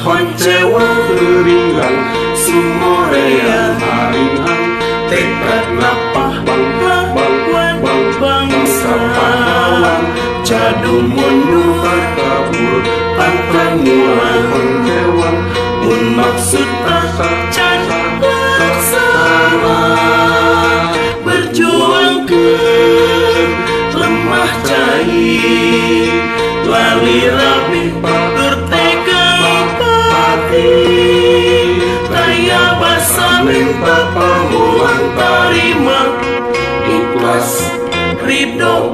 Honcéwang berilang sumoréang haringan Tékadna Pahlawan Bangsa Cadu mundur kabur pantrang mulang honcéwang mun maksud tacan laksana berjuang keur lemah cair Lali rabi tegang pati Taya basa menta pamulang tarima Iklas rido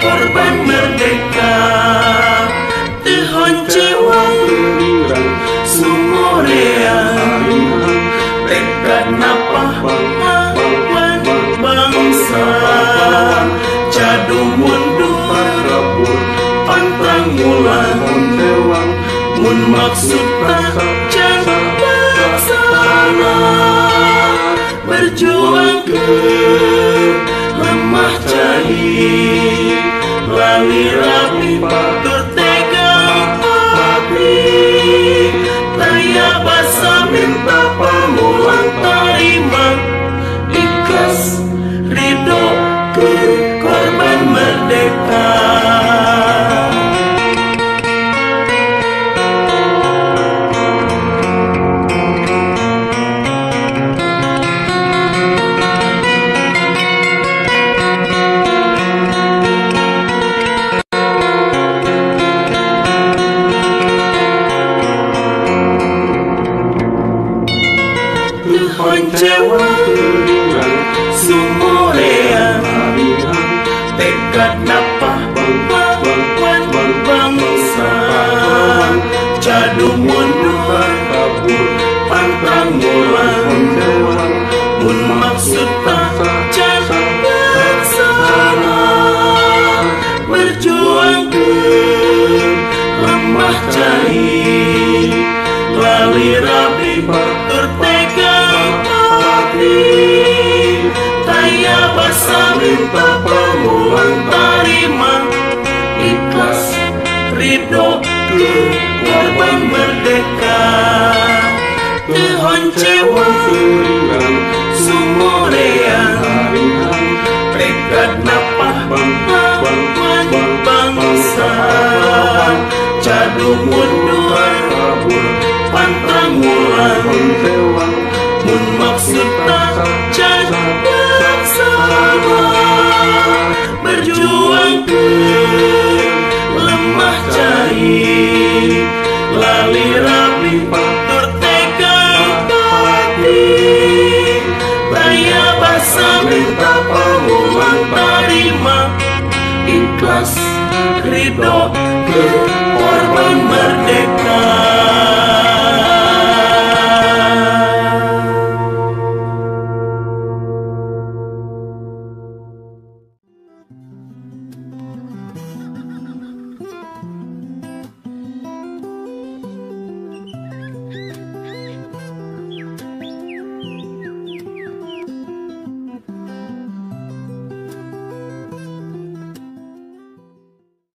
korban merdeka Teu Honcewang sumoréang Tékadna Pahlawan Bangsa Cadu mundur pantrang mulang mun maksud tacan laksana berjuang keur lemah cair Lali rabi tegang pati Taya basa menta pamulang tarima Iklas rido korban merdeka Teu Honcewang sumoréang Tékadna Pahlawan Bangsa Cadu mundur kabur pantrang mulang mun maksud tacan laksana berjuang keur lemah cair Lali rabi tegang pati Taya basa menta pamulang tarima Iklas rido korban merdeka Teu Honcewang sumoréang Tékadna Pahlawan Bangsa Cadu mundur pantrang mulang mun maksud tacan laksana berjuang keur lemah cair Lali rabi tegang pati Taya basa menta pamulang tarima Iklas rido korban